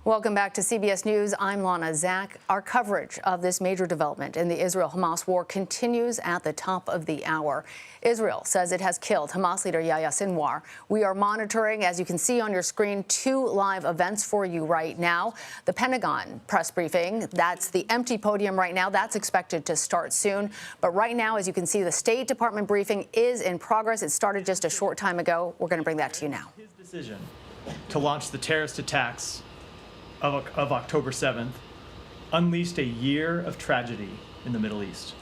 Welcome back to CBS News. I'm Lana Zach. Our coverage of this major development in the Israel-Hamas war continues at the top of the hour. Israel says it has killed Hamas leader Yahya Sinwar. We are monitoring, as you can see on your screen, 2 live events for you right now. The Pentagon press briefing, that's the empty podium right now. That's expected to start soon. But right now, as you can see, the State Department briefing is in progress. It started just a short time ago. We're going to bring that to you now. His decision to launch the terrorist attacks of October 7th unleashed a year of tragedy in the Middle East.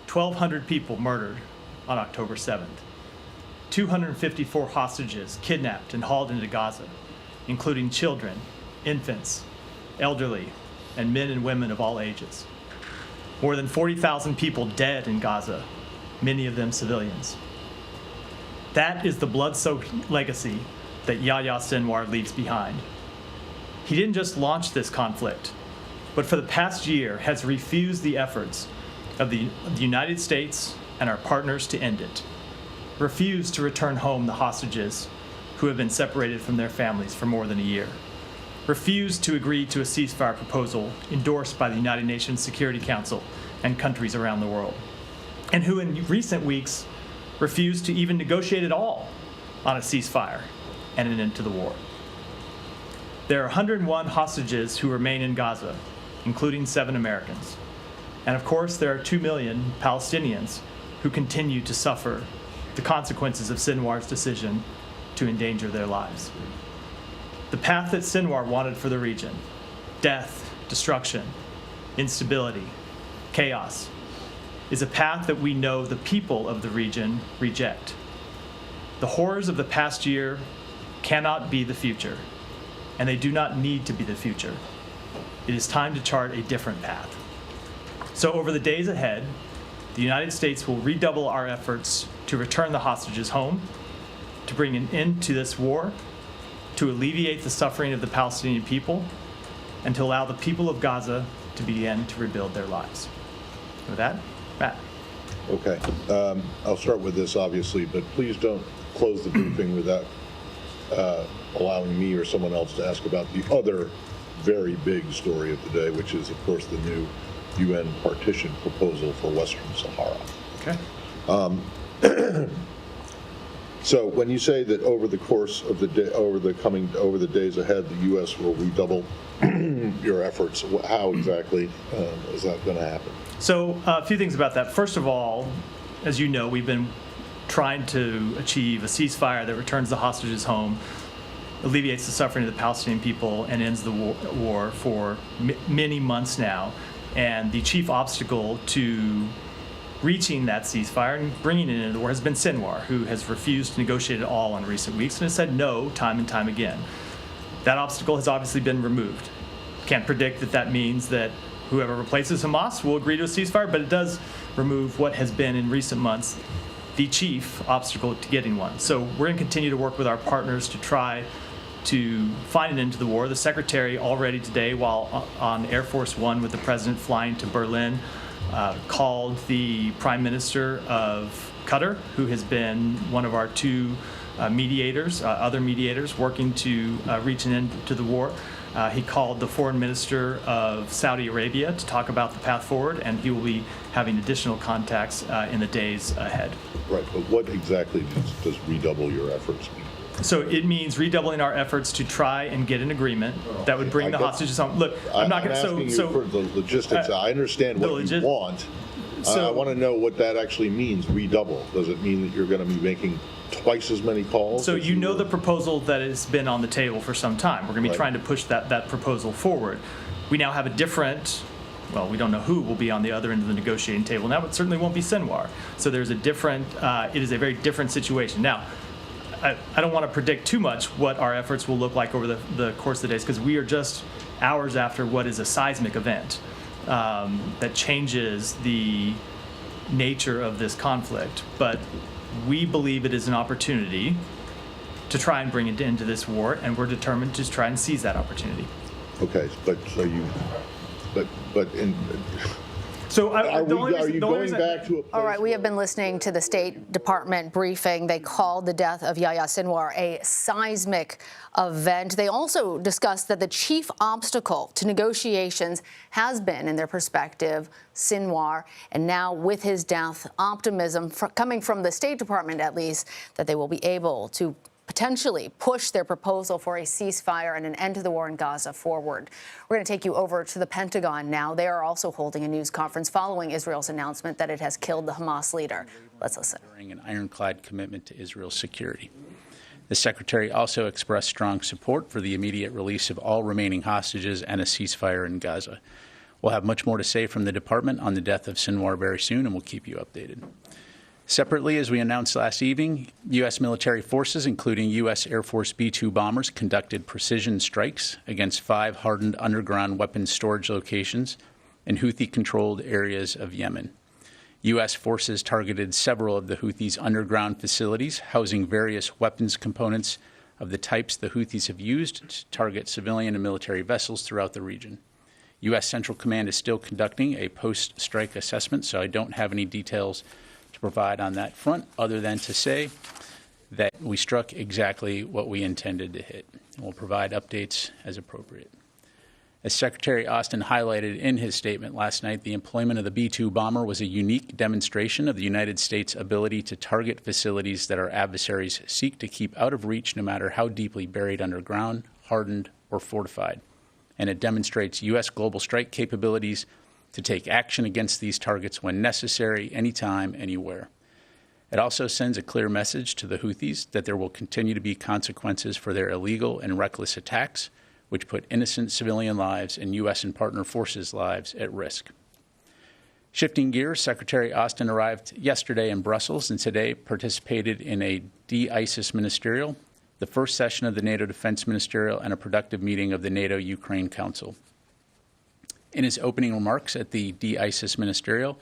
1,200 people murdered on October 7th. 254 hostages kidnapped and hauled into Gaza, including children, infants, elderly, and men and women of all ages. More than 40,000 people dead in Gaza, many of them civilians. That is the blood-soaked legacy that Yahya Sinwar leaves behind. He didn't just launch this conflict, but for the past year has refused the efforts of the United States and our partners to end it, refused to return home the hostages who have been separated from their families for more than a year, refused to agree to a ceasefire proposal endorsed by the United Nations Security Council and countries around the world, and who in recent weeks refused to even negotiate at all on a ceasefire and an end to the war. There are 101 hostages who remain in Gaza, including 7 Americans. And of course, there are 2 million Palestinians who continue to suffer the consequences of Sinwar's decision to endanger their lives. The path that Sinwar wanted for the region, death, destruction, instability, chaos, is a path that we know the people of the region reject. The horrors of the past year cannot be the future, and they do not need to be the future. It is time to chart a different path. So over the days ahead, the United States will redouble our efforts to return the hostages home, to bring an end to this war, to alleviate the suffering of the Palestinian people, and to allow the people of Gaza to begin to rebuild their lives. With that, Matt. Okay. I'll start with this, obviously, but please don't close the briefing without allowing me or someone else to ask about the other very big story of the day, which is, of course, the new UN partition proposal for Western Sahara. Okay. So when you say that over the course of the day, over the days ahead, the U.S. will redouble your efforts, how exactly is that going to happen? So a few things about that. First of all, as you know, we've been trying to achieve a ceasefire that returns the hostages home, alleviates the suffering of the Palestinian people, and ends the war for many months now. And the chief obstacle to reaching that ceasefire and bringing it into the war has been Sinwar, who has refused to negotiate at all in recent weeks and has said no time and time again. That obstacle has obviously been removed. Can't predict that that means that whoever replaces Hamas will agree to a ceasefire, but it does remove what has been in recent months the chief obstacle to getting one. So we're going to continue to work with our partners to try to find an end to the war. The Secretary already today, while on Air Force One with the President flying to Berlin, called the Prime Minister of Qatar, who has been one of our 2 mediators, other mediators, working to reach an end to the war. He called the Foreign Minister of Saudi Arabia to talk about the path forward, and he will be having additional contacts in the days ahead. Right, but what exactly does redouble your efforts mean? So it means redoubling our efforts to try and get an agreement that would bring the hostages home. Look, I'm not going to. I'm asking you for the logistics. I understand what you want. I want to know what that actually means. Redouble. Does it mean that you're going to be making twice as many calls? So you know the proposal that has been on the table for some time. We're going to be trying to push that proposal forward. We now have a different. Well, we don't know who will be on the other end of the negotiating table now, but it certainly won't be Sinwar. So there's a different. It is a very different situation now. I don't want to predict too much what our efforts will look like over the course of the days, because we are just hours after what is a seismic event that changes the nature of this conflict. But we believe it is an opportunity to try and bring an end to this war, and we're determined to try and seize that opportunity. Okay, but So Are you going back to a place All right, we have where- been listening to the State Department briefing. They called the death of Yahya Sinwar a seismic event. They also discussed that the chief obstacle to negotiations has been, in their perspective, Sinwar. And now with his death, optimism coming from the State Department, at least, that they will be able to potentially push their proposal for a ceasefire and an end to the war in Gaza forward. We're going to take you over to the Pentagon now. They are also holding a news conference following Israel's announcement that it has killed the Hamas leader. Let's listen. During an ironclad commitment to Israel's security. The Secretary also expressed strong support for the immediate release of all remaining hostages and a ceasefire in Gaza. We'll have much more to say from the Department on the death of Sinwar very soon, and we'll keep you updated. Separately, as we announced last evening, U.S. military forces, including U.S. Air Force B-2 bombers, conducted precision strikes against 5 hardened underground weapons storage locations in Houthi-controlled areas of Yemen. U.S. forces targeted several of the Houthis' underground facilities, housing various weapons components of the types the Houthis have used to target civilian and military vessels throughout the region. U.S. Central Command is still conducting a post-strike assessment, so I don't have any details to provide on that front, other than to say that we struck exactly what we intended to hit. We'll provide updates as appropriate. As Secretary Austin highlighted in his statement last night, the employment of the B-2 bomber was a unique demonstration of the United States' ability to target facilities that our adversaries seek to keep out of reach, no matter how deeply buried underground, hardened, or fortified. And it demonstrates U.S. global strike capabilities to take action against these targets when necessary, anytime, anywhere. It also sends a clear message to the Houthis that there will continue to be consequences for their illegal and reckless attacks, which put innocent civilian lives and U.S. and partner forces' lives at risk. Shifting gears, Secretary Austin arrived yesterday in Brussels and today participated in a de-ISIS ministerial, the first session of the NATO Defense Ministerial, and a productive meeting of the NATO-Ukraine Council. In his opening remarks at the de-ISIS ministerial,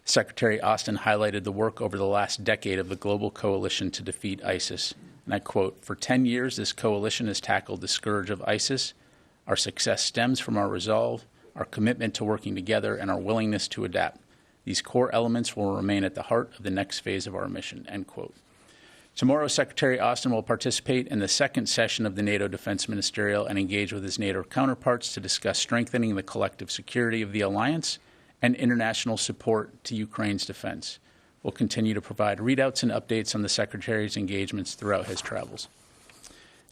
Secretary Austin highlighted the work over the last decade of the global coalition to defeat ISIS. And I quote, "For 10 years, this coalition has tackled the scourge of ISIS. Our success stems from our resolve, our commitment to working together, and our willingness to adapt. These core elements will remain at the heart of the next phase of our mission," end quote. Tomorrow, Secretary Austin will participate in the second session of the NATO Defense Ministerial and engage with his NATO counterparts to discuss strengthening the collective security of the alliance and international support to Ukraine's defense. We'll continue to provide readouts and updates on the Secretary's engagements throughout his travels.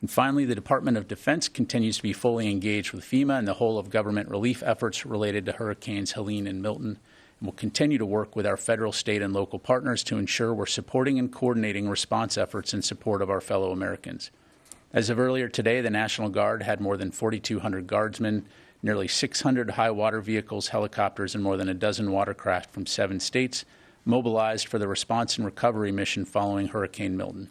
And finally, the Department of Defense continues to be fully engaged with FEMA and the whole of government relief efforts related to Hurricanes Helene and Milton. We'll continue to work with our federal, state, and local partners to ensure we're supporting and coordinating response efforts in support of our fellow Americans. As of earlier today, the National Guard had more than 4,200 guardsmen, nearly 600 high-water vehicles, helicopters, and more than a dozen watercraft from 7 states mobilized for the response and recovery mission following Hurricane Milton.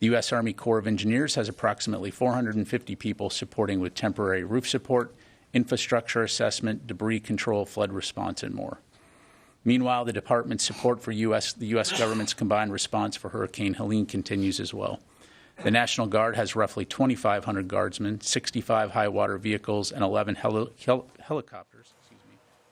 The U.S. Army Corps of Engineers has approximately 450 people supporting with temporary roof support, infrastructure assessment, debris control, flood response, and more. Meanwhile, the department's support for the U.S. government's combined response for Hurricane Helene continues as well. The National Guard has roughly 2,500 guardsmen, 65 high-water vehicles, and 11 helicopters.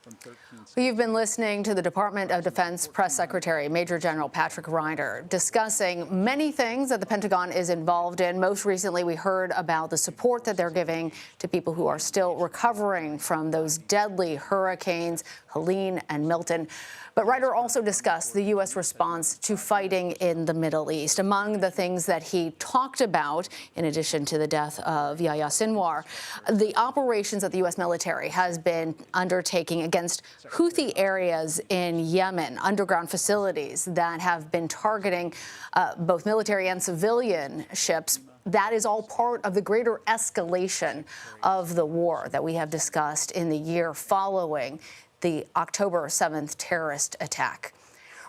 From 13 states. You've been listening to the Department of Defense Press Secretary Major General Patrick Ryder discussing many things that the Pentagon is involved in. Most recently, we heard about the support that they're giving to people who are still recovering from those deadly hurricanes, Helene and Milton. But Ryder also discussed the U.S. response to fighting in the Middle East. Among the things that he talked about, in addition to the death of Yahya Sinwar, the operations that the U.S. military has been undertaking against Houthi areas in Yemen, underground facilities that have been targeting both military and civilian ships. That is all part of the greater escalation of the war that we have discussed in the year following the October 7th terrorist attack.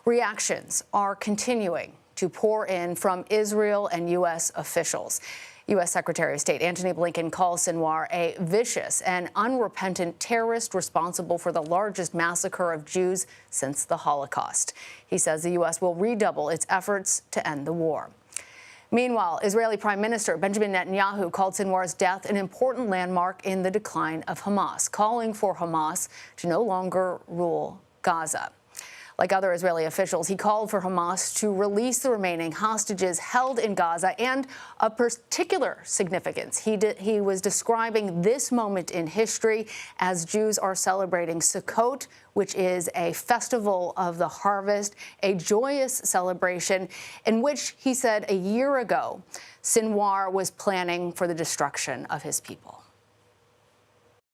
Reactions are continuing to pour in from Israel and U.S. officials. U.S. Secretary of State Antony Blinken calls Sinwar a vicious and unrepentant terrorist responsible for the largest massacre of Jews since the Holocaust. He says the U.S. will redouble its efforts to end the war. Meanwhile, Israeli Prime Minister Benjamin Netanyahu called Sinwar's death an important landmark in the decline of Hamas, calling for Hamas to no longer rule Gaza. Like other Israeli officials, he called for Hamas to release the remaining hostages held in Gaza, and of particular significance, he was describing this moment in history as Jews are celebrating Sukkot, which is a festival of the harvest, a joyous celebration in which, he said a year ago, Sinwar was planning for the destruction of his people.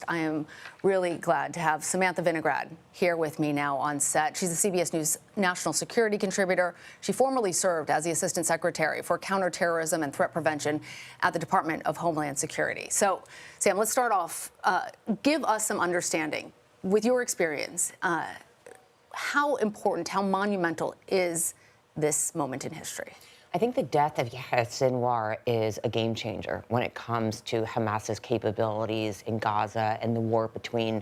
I am really glad to have Samantha Vinograd here with me now on set. She's a CBS News national security contributor. She formerly served as the Assistant Secretary for Counterterrorism and Threat Prevention at the Department of Homeland Security. So, Sam, let's start off. Give us some understanding, with your experience, how important, how monumental is this moment in history? I think the death of Yahya Sinwar is a game changer when it comes to Hamas's capabilities in Gaza and the war between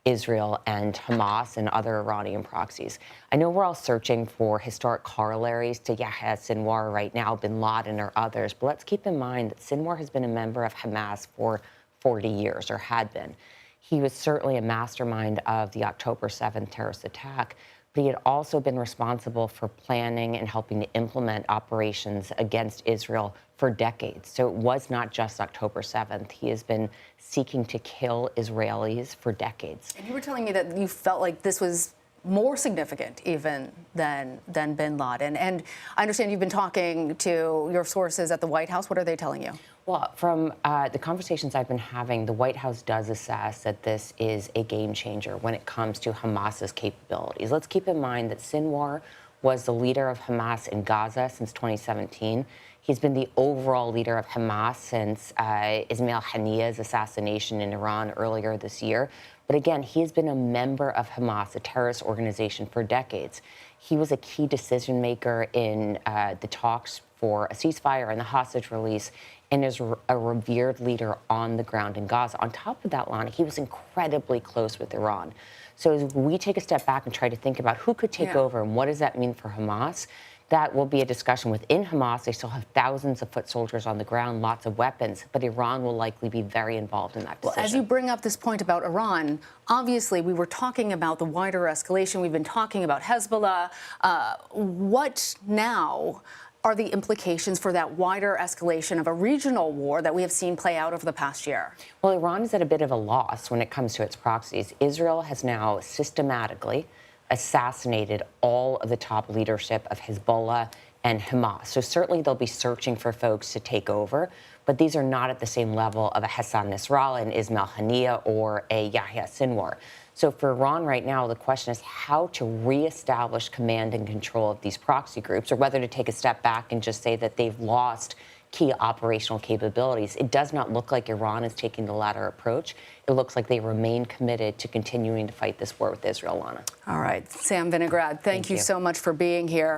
Israel and Hamas and other Iranian proxies. I know we're all searching for historic corollaries to Yahya Sinwar right now, bin Laden or others, but let's keep in mind that Sinwar has been a member of Hamas for 40 years, or had been. He was certainly a mastermind of the October 7th terrorist attack, but he had also been responsible for planning and helping to implement operations against Israel for decades. So it was not just October 7th. He has been seeking to kill Israelis for decades. And you were telling me that you felt like this was more significant even than bin Laden. And I understand you've been talking to your sources at the White House. What are they telling you? Well, from the conversations I've been having, the White House does assess that this is a game changer when it comes to Hamas's capabilities. Let's keep in mind that Sinwar was the leader of Hamas in Gaza since 2017. He's been the overall leader of Hamas since Ismail Haniyeh's assassination in Iran earlier this year. But again, he has been a member of Hamas, a terrorist organization, for decades. He was a key decision maker in the talks for a ceasefire and the hostage release, and is a revered leader on the ground in Gaza. On top of that, Lana, he was incredibly close with Iran. So as we take a step back and try to think about who could take over and what does that mean for Hamas, that will be a discussion within Hamas. They still have thousands of foot soldiers on the ground, lots of weapons, but Iran will likely be very involved in that decision. Well, as you bring up this point about Iran, obviously we were talking about the wider escalation. We've been talking about Hezbollah. What now are the implications for that wider escalation of a regional war that we have seen play out over the past year? Well, Iran is at a bit of a loss when it comes to its proxies. Israel has now systematically assassinated all of the top leadership of Hezbollah and Hamas. So certainly they'll be searching for folks to take over, but these are not at the same level of a Hassan Nasrallah and Ismail Haniyeh or a Yahya Sinwar. So for Iran right now, the question is how to reestablish command and control of these proxy groups, or whether to take a step back and just say that they've lost key operational capabilities. It does not look like Iran is taking the latter approach. It looks like they remain committed to continuing to fight this war with Israel, Lana. All right. Sam Vinograd, thank you so much for being here.